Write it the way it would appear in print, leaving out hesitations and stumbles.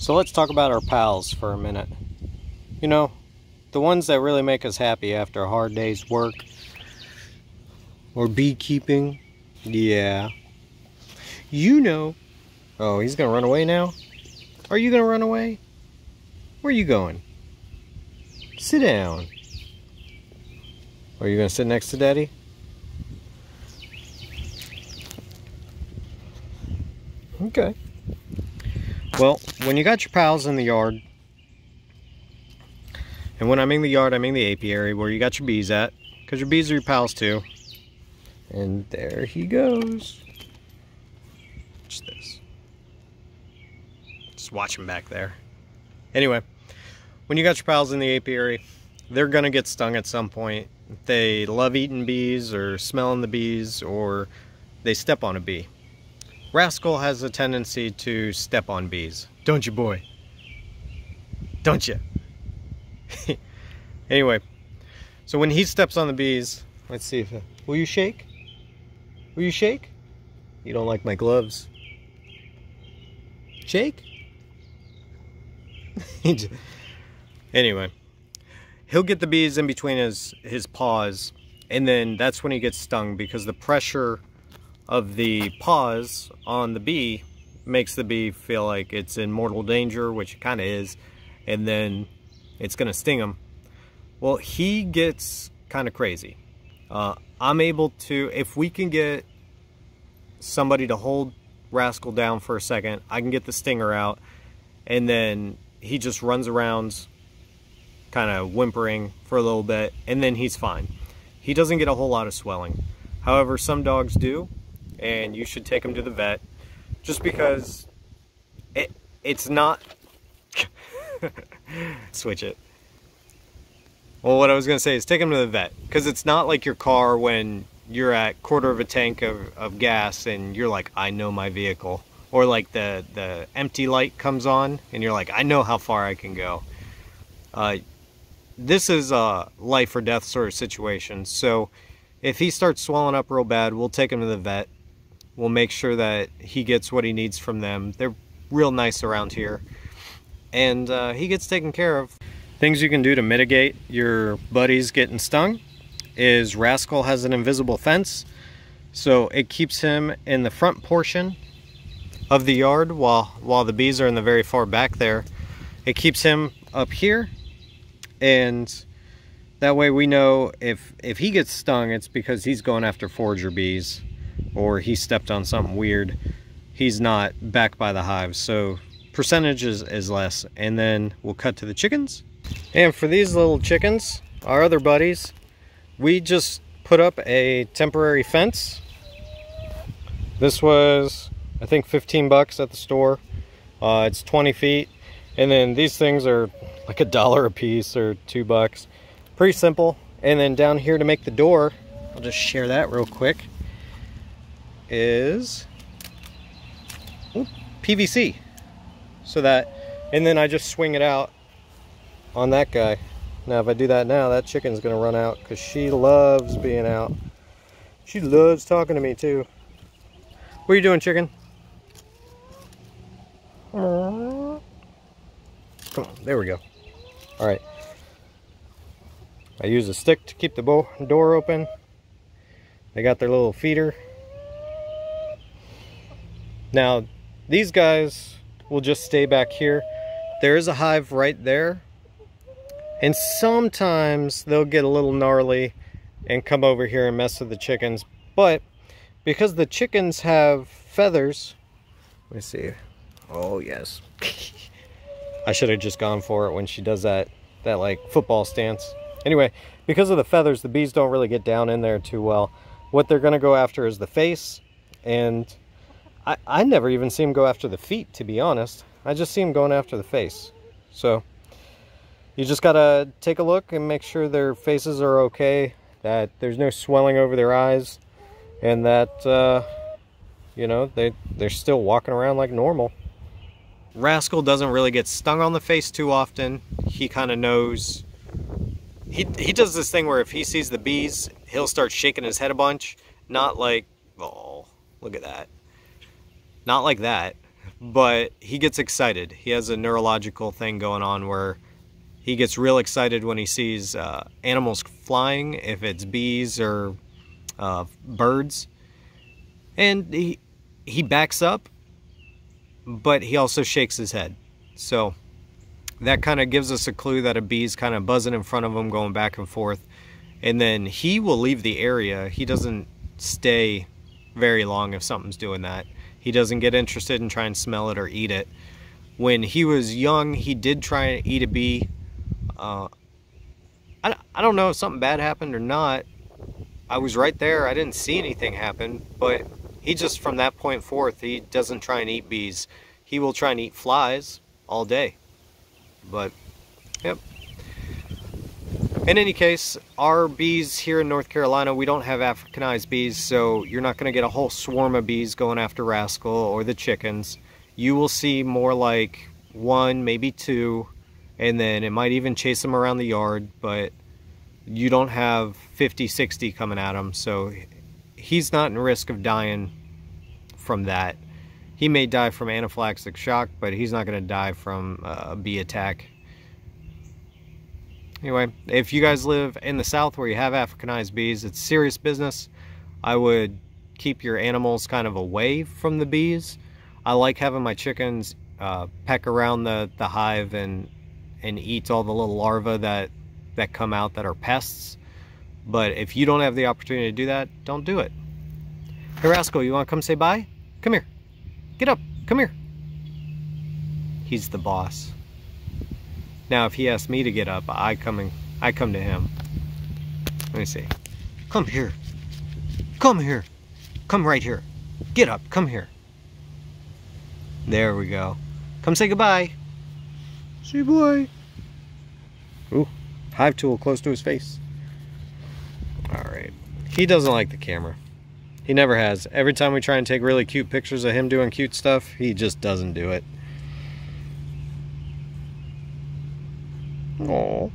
So let's talk about our pals for a minute. You know, the ones that really make us happy after a hard day's work or beekeeping. Yeah. You know. Oh, he's gonna run away now? Are you gonna run away? Where are you going? Sit down. Are you gonna sit next to Daddy? Okay. Well, when you got your pals in the yard, and when I mean the yard, I mean the apiary where you got your bees at, because your bees are your pals too. And there he goes. Watch this. Just watch him back there. Anyway, when you got your pals in the apiary, they're gonna get stung at some point. They love eating bees or smelling the bees, or they step on a bee. Rascal has a tendency to step on bees. Don't you, boy? Don't you? Anyway, so when he steps on the bees, let's see if... will you shake? Will you shake? You don't like my gloves. Shake? Anyway, he'll get the bees in between his paws, and then that's when he gets stung, because the pressure of the paws on the bee makes the bee feel like it's in mortal danger, which it kind of is, and then it's gonna sting him. Well, he gets kind of crazy. I'm able to, if we can get somebody to hold Rascal down for a second, I can get the stinger out, and then he just runs around kind of whimpering for a little bit, and then he's fine. He doesn't get a whole lot of swelling. However, some dogs do, and you should take him to the vet, just because it's not... Switch it. Well, what I was going to say is take him to the vet, because it's not like your car when you're at quarter of a tank of gas and you're like, I know my vehicle. Or like the empty light comes on and you're like, I know how far I can go. This is a life or death sort of situation. So if he starts swelling up real bad, we'll take him to the vet. We'll make sure that he gets what he needs from them. They're real nice around here. And he gets taken care of. Things you can do to mitigate your buddies getting stung is Rascal has an invisible fence. So it keeps him in the front portion of the yard while the bees are in the very far back there. It keeps him up here, and that way we know if he gets stung, it's because he's going after forager bees or he stepped on something weird. He's not back by the hive, so percentage is less. And then we'll cut to the chickens. And for these little chickens, our other buddies, we just put up a temporary fence. This was, I think, 15 bucks at the store. It's 20 feet. And then these things are like $1 a piece or $2. Pretty simple. And then down here to make the door, I'll just share that real quick, is PVC. So that, and then I just swing it out on that guy. Now if I do that now, that chicken's gonna run out because she loves being out. She loves talking to me too. What are you doing, chicken? Come on, there we go. All right. I use a stick to keep the door open. They got their little feeder. Now, these guys will just stay back here. There is a hive right there. And sometimes they'll get a little gnarly and come over here and mess with the chickens. But because the chickens have feathers, let me see. Oh, yes. I should have just gone for it when she does that like football stance. Anyway, because of the feathers, the bees don't really get down in there too well. What they're going to go after is the face. And I never even see them go after the feet, to be honest. I just see them going after the face. So you just got to take a look and make sure their faces are okay, that there's no swelling over their eyes, and that, you know, they're still walking around like normal. Rascal doesn't really get stung on the face too often. He kind of knows. He does this thing where if he sees the bees, he'll start shaking his head a bunch. Not like, oh, look at that. Not like that. but he gets excited. He has a neurological thing going on where he gets real excited when he sees animals flying, if it's bees or birds. And he backs up, but he also shakes his head. So that kind of gives us a clue that a bee's kind of buzzing in front of him, going back and forth. And then he will leave the area. He doesn't stay very long if something's doing that. He doesn't get interested in trying to smell it or eat it. When he was young, he did try and eat a bee. I don't know if something bad happened or not. I was right there. I didn't see anything happen, but he just, from that point forth, he doesn't try and eat bees. He will try and eat flies all day. But, yep. In any case, our bees here in North Carolina, we don't have Africanized bees, so you're not going to get a whole swarm of bees going after Rascal or the chickens. You will see more like 1, maybe 2, and then it might even chase them around the yard, but you don't have 50, 60 coming at him, so he's not in risk of dying from that. He may die from anaphylactic shock, but he's not going to die from a bee attack. Anyway, if you guys live in the South where you have Africanized bees, it's serious business. I would keep your animals kind of away from the bees. I like having my chickens peck around the hive and eat all the little larvae that come out that are pests. But if you don't have the opportunity to do that, don't do it. Hey Rascal, you want to come say bye? Come here. Get up. Come here. He's the boss. Now, if he asks me to get up, I come to him. Let me see. Come here. Come here. Come right here. Get up. Come here. There we go. Come say goodbye. Say bye. Ooh, hive tool close to his face. Alright. He doesn't like the camera. He never has. Every time we try and take really cute pictures of him doing cute stuff, he just doesn't do it. Aww.